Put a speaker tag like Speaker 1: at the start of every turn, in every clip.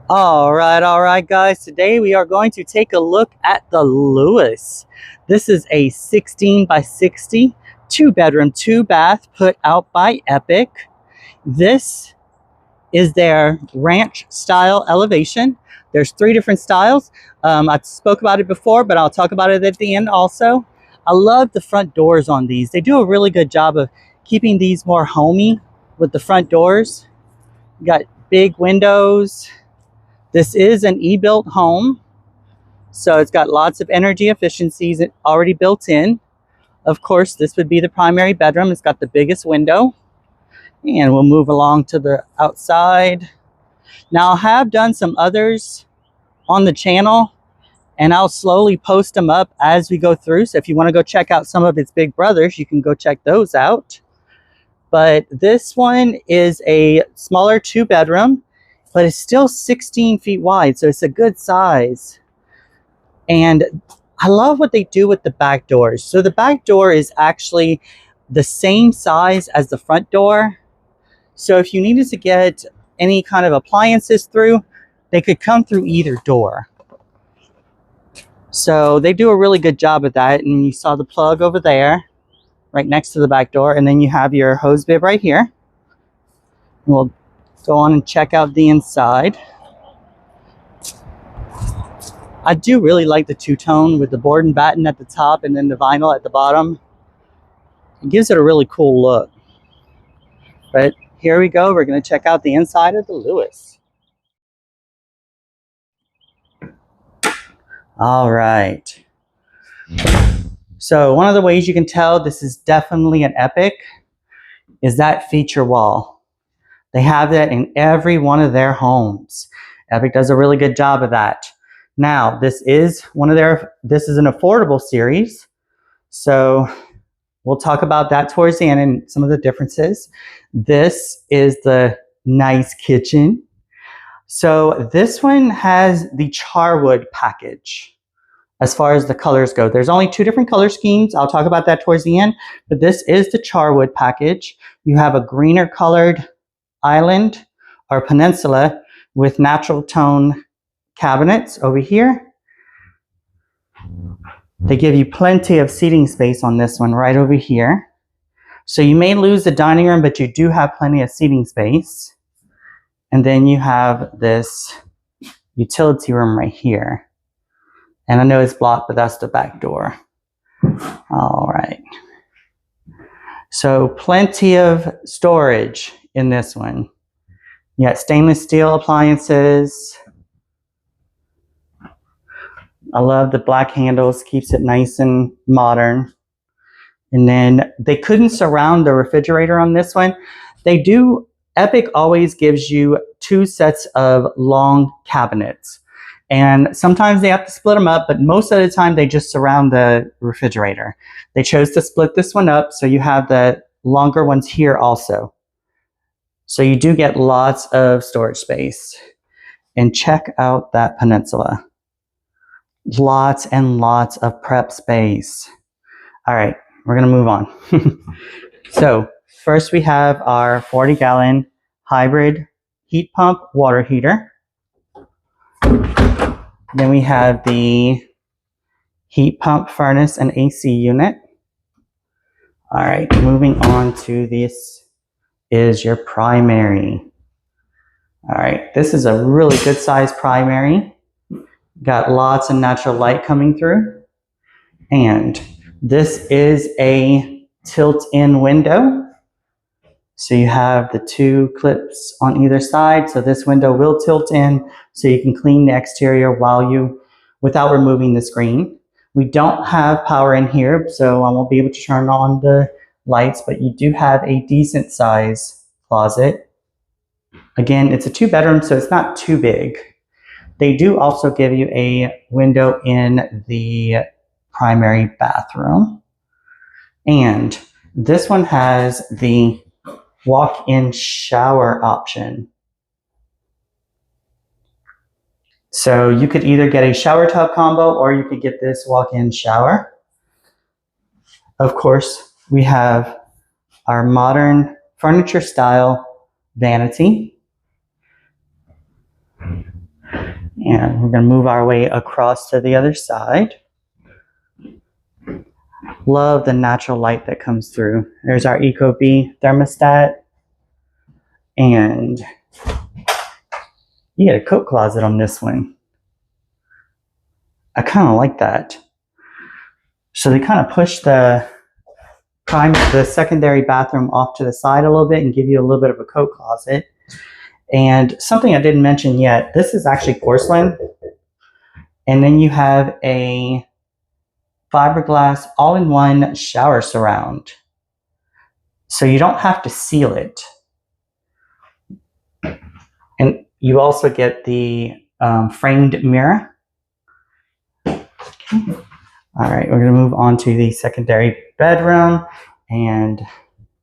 Speaker 1: All right, guys. Today we are going to take a look at the Lewis. This is a 16 by 60, 2-bedroom, 2-bath put out by Epic. This is their ranch style elevation. There's 3 different styles. I spoke about it before, but I'll talk about it at the end also. I love the front doors on these. They do a really good job of keeping these more homey with the front doors. You got big windows. This is an e-built home, so it's got lots of energy efficiencies already built in. Of course, this would be the primary bedroom. It's got the biggest window. And we'll move along to the outside. Now, I have done some others on the channel, and I'll slowly post them up as we go through. So if you want to go check out some of its big brothers, you can go check those out. But this one is a smaller 2-bedroom. But it's still 16 feet wide, so it's a good size. And I love what they do with the back doors. So the back door is actually the same size as the front door. So if you needed to get any kind of appliances through, they could come through either door. So they do a really good job of that. And you saw the plug over there, right next to the back door. And then you have your hose bib right here. We'll go on and check out the inside. I do really like the two-tone with the board and batten at the top and then the vinyl at the bottom. It gives it a really cool look. But here we go. We're going to check out the inside of the Lewis. All right. So one of the ways you can tell this is definitely an Epic is that feature wall. They have that in every one of their homes. Epic does a really good job of that. Now, this is an affordable series. So we'll talk about that towards the end and some of the differences. This is the nice kitchen. So this one has the Charwood package as far as the colors go. There's only 2 different color schemes. I'll talk about that towards the end. But this is the Charwood package. You have a greener colored island or peninsula with natural tone cabinets over here. They give you plenty of seating space on this one right over here. So you may lose the dining room, but you do have plenty of seating space. And then you have this utility room right here. And I know it's blocked, but that's the back door. All right. So plenty of storage in this one. You got stainless steel appliances. I love the black handles, keeps it nice and modern. And then they couldn't surround the refrigerator on this one. They do, Epic always gives you 2 sets of long cabinets. And sometimes they have to split them up, but most of the time they just surround the refrigerator. They chose to split this one up, so you have the longer ones here also. So you do get lots of storage space. And check out that peninsula. Lots and lots of prep space. All right, we're gonna move on. So first we have our 40-gallon hybrid heat pump water heater. Then we have the heat pump furnace and AC unit. All right, moving on to this is your primary. All right, this is a really good size primary. Got lots of natural light coming through. And this is a tilt-in window. So you have the 2 clips on either side. So this window will tilt in so you can clean the exterior without removing the screen. We don't have power in here, so I won't be able to turn on the lights, but you do have a decent size closet. Again, it's a 2-bedroom, so it's not too big. They do also give you a window in the primary bathroom. And this one has the walk-in shower option. So you could either get a shower tub combo or you could get this walk-in shower. Of course, we have our modern furniture style vanity. And we're going to move our way across to the other side. Love the natural light that comes through. There's our Ecobee thermostat. And you get a coat closet on this one. I kind of like that. So they kind of push the secondary bathroom off to the side a little bit and give you a little bit of a coat closet. And something I didn't mention yet, this is actually porcelain. And then you have a fiberglass all-in-one shower surround. So you don't have to seal it. And you also get the framed mirror. Okay. All right, we're going to move on to the secondary bedroom and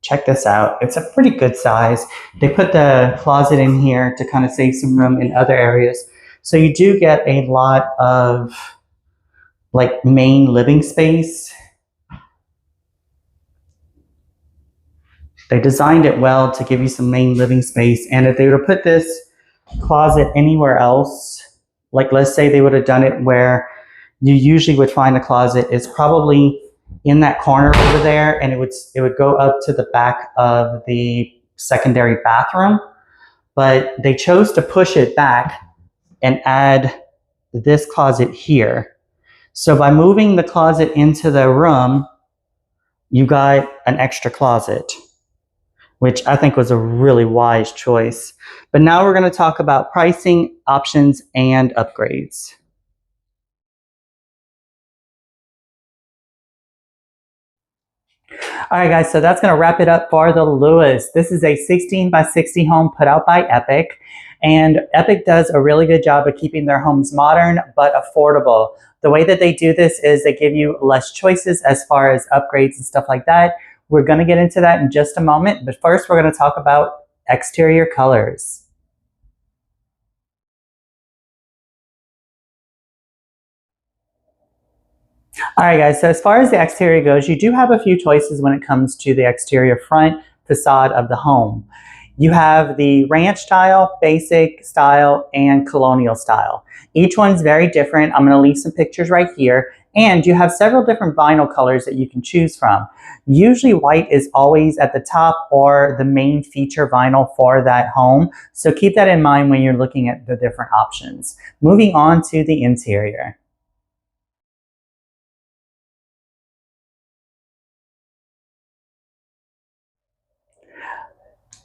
Speaker 1: check this out. It's a pretty good size. They put the closet in here to kind of save some room in other areas. So you do get a lot of like main living space. They designed it well to give you some main living space. And if they were to put this closet anywhere else, like let's say they would have done it where you usually would find a closet, is probably in that corner over there, and it would go up to the back of the secondary bathroom. But they chose to push it back and add this closet here. So by moving the closet into the room, you got an extra closet, which I think was a really wise choice. But now we're going to talk about pricing, options, and upgrades. All right, guys, so that's going to wrap it up for the Lewis. This is a 16 by 60 home put out by Epic. And Epic does a really good job of keeping their homes modern but affordable. The way that they do this is they give you less choices as far as upgrades and stuff like that. We're going to get into that in just a moment, but first we're going to talk about exterior colors. All right, guys, so as far as the exterior goes, you do have a few choices when it comes to the exterior front facade of the home. You have the ranch style, basic style, and colonial style. Each one's very different. I'm going to leave some pictures right here. And you have several different vinyl colors that you can choose from. Usually white is always at the top or the main feature vinyl for that home. So keep that in mind when you're looking at the different options. Moving on to the interior.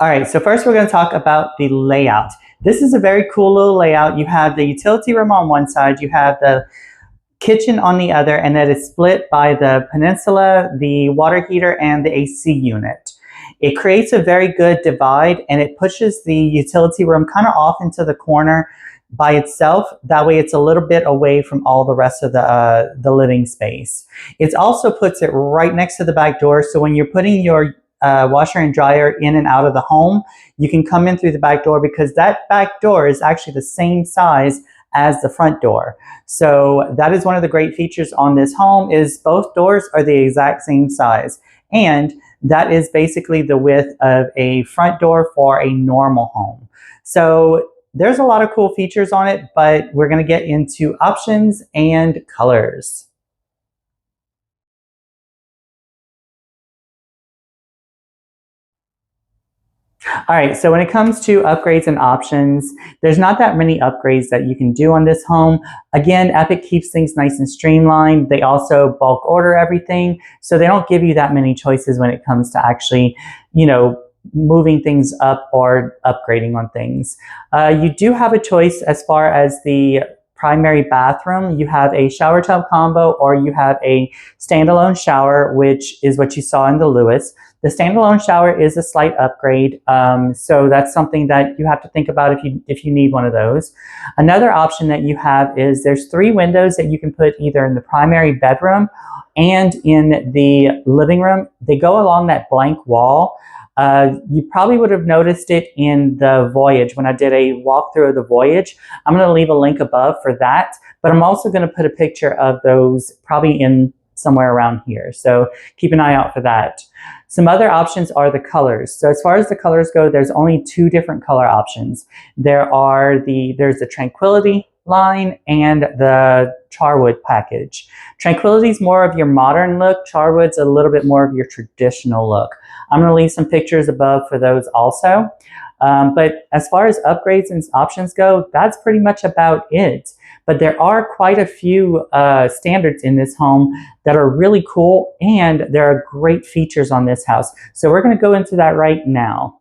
Speaker 1: All right, so first we're going to talk about the layout. This is a very cool little layout. You have the utility room on one side, you have the kitchen on the other, and that is split by the peninsula, the water heater, and the AC unit. It creates a very good divide, and it pushes the utility room kind of off into the corner by itself. That way it's a little bit away from all the rest of the living space. It also puts it right next to the back door, so when you're putting your washer and dryer in and out of the home, you can come in through the back door, because that back door is actually the same size as the front door. So that is one of the great features on this home, is both doors are the exact same size. And that is basically the width of a front door for a normal home. So there's a lot of cool features on it, but we're going to get into options and colors. All right, so when it comes to upgrades and options, there's not that many upgrades that you can do on this home. Again, Epic keeps things nice and streamlined. They also bulk order everything, so they don't give you that many choices when it comes to actually, you know, moving things up or upgrading on things. You do have a choice as far as the primary bathroom. You have a shower tub combo, or you have a standalone shower, which is what you saw in the Lewis. The standalone shower is a slight upgrade, so that's something that you have to think about if you need one of those. Another option that you have is there's 3 windows that you can put either in the primary bedroom and in the living room. They go along that blank wall. You probably would have noticed it in the Voyage when I did a walkthrough of the Voyage. I'm going to leave a link above for that, but I'm also going to put a picture of those probably in somewhere around here. So keep an eye out for that. Some other options are the colors. So as far as the colors go, there's only 2 different color options. There's the Tranquility line and the Charwood package. Tranquility is more of your modern look. Charwood's a little bit more of your traditional look. I'm going to leave some pictures above for those also. But as far as upgrades and options go, that's pretty much about it. But there are quite a few standards in this home that are really cool, and there are great features on this house. So we're going to go into that right now.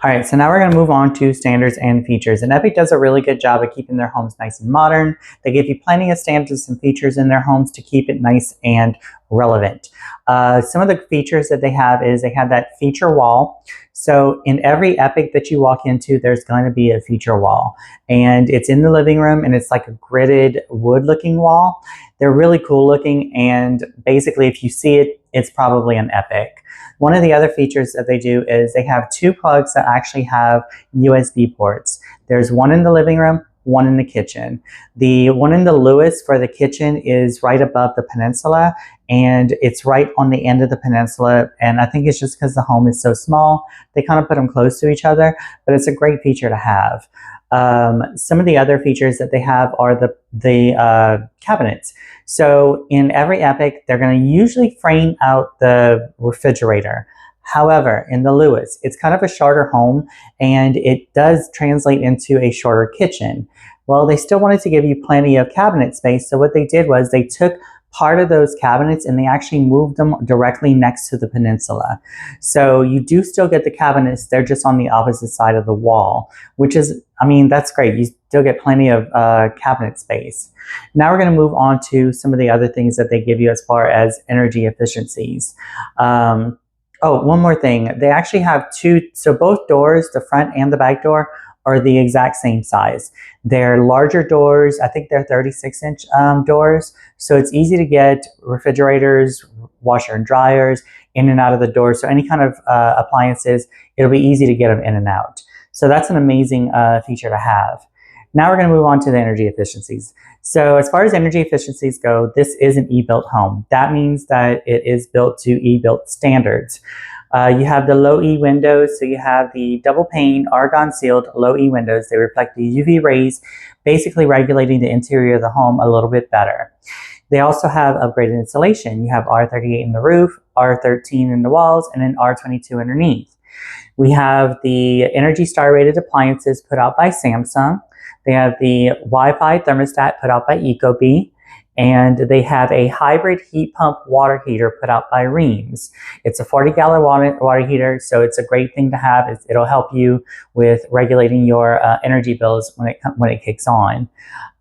Speaker 1: All right, so now we're going to move on to standards and features. And Epic does a really good job of keeping their homes nice and modern. They give you plenty of standards and features in their homes to keep it nice and relevant. Some of the features that they have is they have that feature wall. So in every Epic that you walk into, there's going to be a feature wall. And it's in the living room, and it's like a gridded wood looking wall. They're really cool looking, and basically if you see it, it's probably an Epic. One of the other features that they do is they have two plugs that actually have USB ports. There's one in the living room, one in the kitchen. The one in the Lewis for the kitchen is right above the peninsula, and it's right on the end of the peninsula. And I think it's just because the home is so small, they kind of put them close to each other, but it's a great feature to have. Some of the other features that they have are the cabinets. So in every Epic, they're going to usually frame out the refrigerator. However, in the Lewis, it's kind of a shorter home, and it does translate into a shorter kitchen. Well, they still wanted to give you plenty of cabinet space, so what they did was they took part of those cabinets and they actually moved them directly next to the peninsula. So you do still get the cabinets, they're just on the opposite side of the wall, which is, I mean, that's great. You still get plenty of cabinet space. Now we're going to move on to some of the other things that they give you as far as energy efficiencies. Oh, one more thing. They actually have two, so both doors, the front and the back door, are the exact same size. They're larger doors. I think they're 36-inch doors. So it's easy to get refrigerators, washer and dryers in and out of the door. So any kind of appliances, it'll be easy to get them in and out. So that's an amazing feature to have. Now we're going to move on to the energy efficiencies. So as far as energy efficiencies go, this is an e-built home. That means that it is built to e-built standards. You have the low E windows, so you have the double pane, argon sealed low E windows. They reflect the UV rays, basically regulating the interior of the home a little bit better. They also have upgraded insulation. You have R38 in the roof, R13 in the walls, and then R22 underneath. We have the Energy Star rated appliances put out by Samsung. They have the Wi-Fi thermostat put out by Ecobee. And they have a hybrid heat pump water heater put out by Reams. It's a 40-gallon water heater, so it's a great thing to have. It'll help you with regulating your energy bills when it kicks on.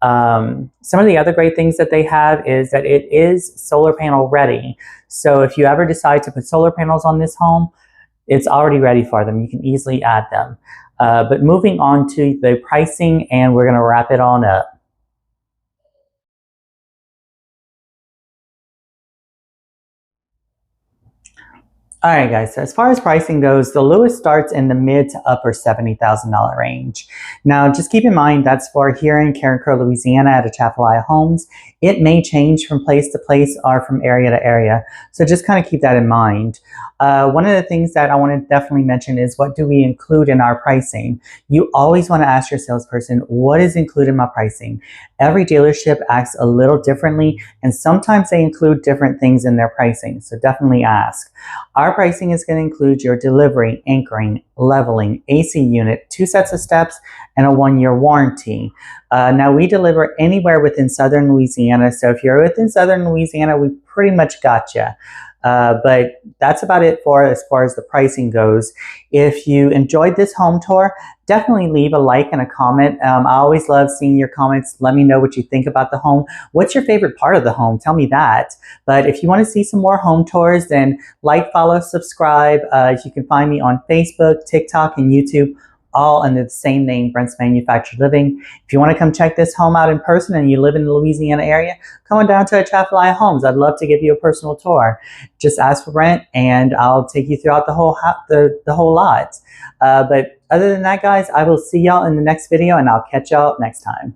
Speaker 1: Some of the other great things that they have is that it is solar panel ready. So if you ever decide to put solar panels on this home, it's already ready for them. You can easily add them. But moving on to the pricing, and we're going to wrap it on up. All right, guys, so as far as pricing goes, the Lewis starts in the mid to upper $70,000 range. Now, just keep in mind that's for here in Carencro, Louisiana at Atchafalaya Homes. It may change from place to place or from area to area, so just kind of keep that in mind. One of the things that I want to definitely mention is what do we include in our pricing? You always want to ask your salesperson, what is included in my pricing? Every dealership acts a little differently, and sometimes they include different things in their pricing, so definitely ask. Our pricing is going to include your delivery, anchoring, leveling, AC unit, 2 sets of steps, and a 1-year warranty. Now we deliver anywhere within Southern Louisiana, so if you're within Southern Louisiana, we pretty much got you. But that's about it for as far as the pricing goes. If you enjoyed this home tour, definitely leave a like and a comment. I always love seeing your comments. Let me know what you think about the home. What's your favorite part of the home? Tell me that. But if you want to see some more home tours, then like, follow, subscribe. You can find me on Facebook, TikTok, and YouTube, all under the same name, Brent's Manufactured Living. If you want to come check this home out in person and you live in the Louisiana area, come on down to Atchafalaya Homes. I'd love to give you a personal tour. Just ask for Brent and I'll take you throughout the whole lot. But other than that, guys, I will see y'all in the next video and I'll catch y'all next time.